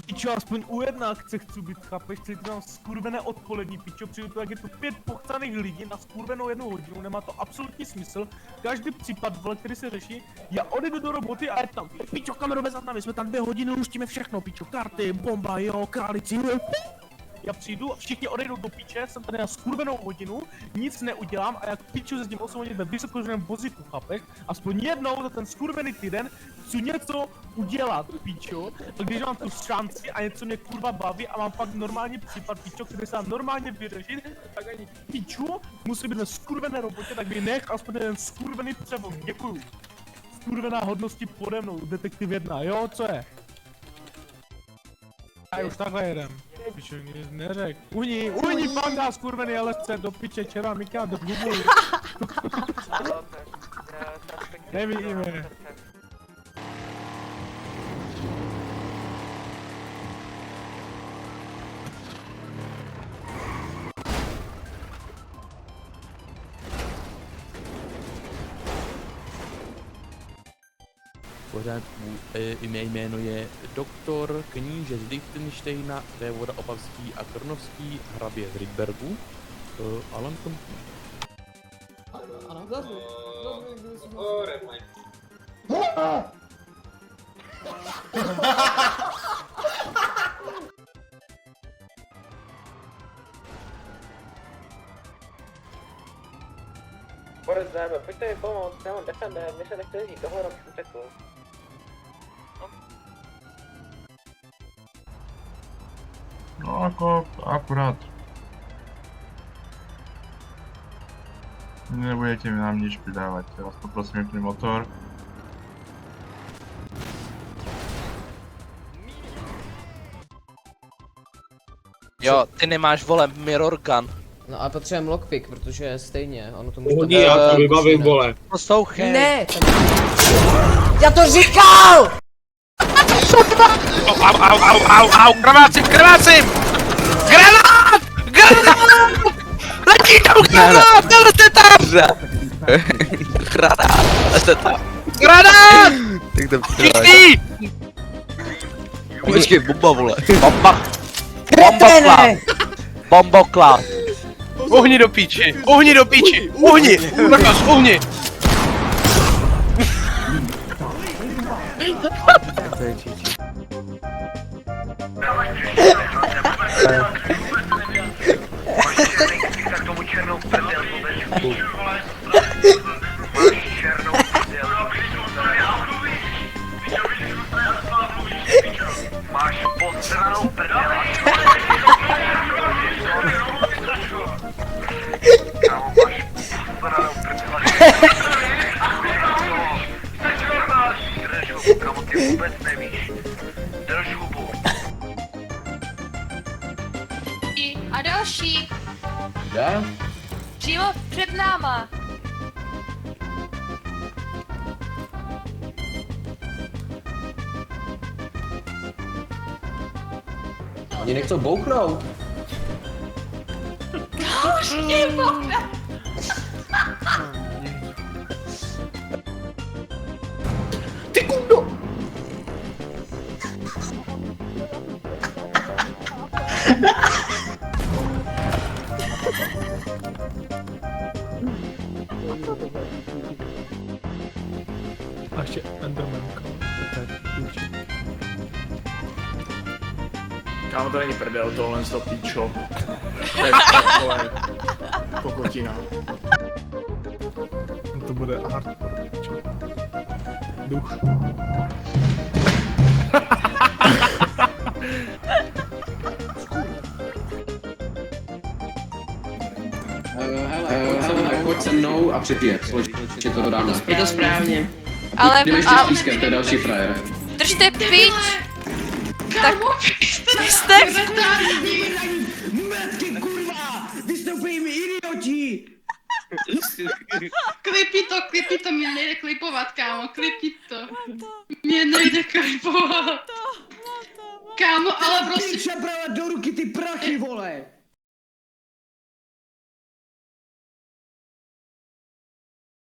Pičo, aspoň u jedné akce chci být, chápeš, chci tam skurvené odpolední, pičo, přijdu to, jak je tu 5 pochcaných lidí na skurvenou 1 hodinu, nemá to absolutní smysl, každý případ, vole, který se řeší, já odejdu do roboty a je tam, pičo, kamerové za námi, jsme tam 2 hodiny, luštíme všechno, pičo, karty, bomba, jo, králici, já přijdu a všichni odejdou do piče, jsem tady na skurvenou hodinu, nic neudělám a jak piču se tím 8 hodin ve vysokoženém vozíku, chápeš? Aspoň jednou za ten skurvený týden chci něco udělat, pičo, a když mám tu šanci a něco mě kurva baví a mám pak normální případ, pičo, který se dá normálně vyřešit, tak ani piču musí být na skurvené robotě, tak by nech aspoň ten skurvený převod, děkuju. Skurvená hodnosti pode mnou, detektiv 1, jo, co je? Já už takhle jedem. Pičo, nic neřek. Uni, panda, skurvený LSC, do piče, čeramika, do hubu. Nevidíme. Pořádku, mé jméno je doktor kníže z Lichtenštejna, vévoda Opavský a Krnovský, hrabě z Rydbergu, Alan Kompný. Boris Zábe, pojďte mi pomoct, já mám defender, mě se nechce jít, tohle jsem utekl. No jako akurát. Nebudete mi nám nič pridávať, ja vás poprosím vypni motor. Jo, ty nemáš, vole, mirror gun. No a potřebujeme lockpick, protože stejně, ono to může Pohodí, já to vybavím, vole. Poslouchej. Ne! Já to říkal! Au, krvácím! Granát! Letí tam granát! Nelete tam! Granát! Tak to Všichni! Počkej, bomba, vole. Bombokla! Uhni do píči! Uhni! Mrkos, uhni! Máš podstranou prdele. Kámo, máš podstranou prdele. Drž hubu, kámo, ty vůbec nevíš. Drž hubu. A další. Kde? Přímo před náma. Oni nechcou bouchnout. Už nebouchne. Ty kundo! A ještě Endermanka. Kámo, to není prdel, tohle z toho píčo. To je vole, pokotina. To bude hardcore, pičo. Duch. Hele, pojď se mnou a připět, společně to dáme. Je to správně. Ale Jdeme ještě s pískem, to je další frajer. držte pič. Tak jste... Metky, kurva! Vystoupí mi idioti! Klipi to, mě nejde klipovat, kámo, klipi to. Mě nejde klipovat. Kámo, ale prostě... Piča brala do ruky ty prachy,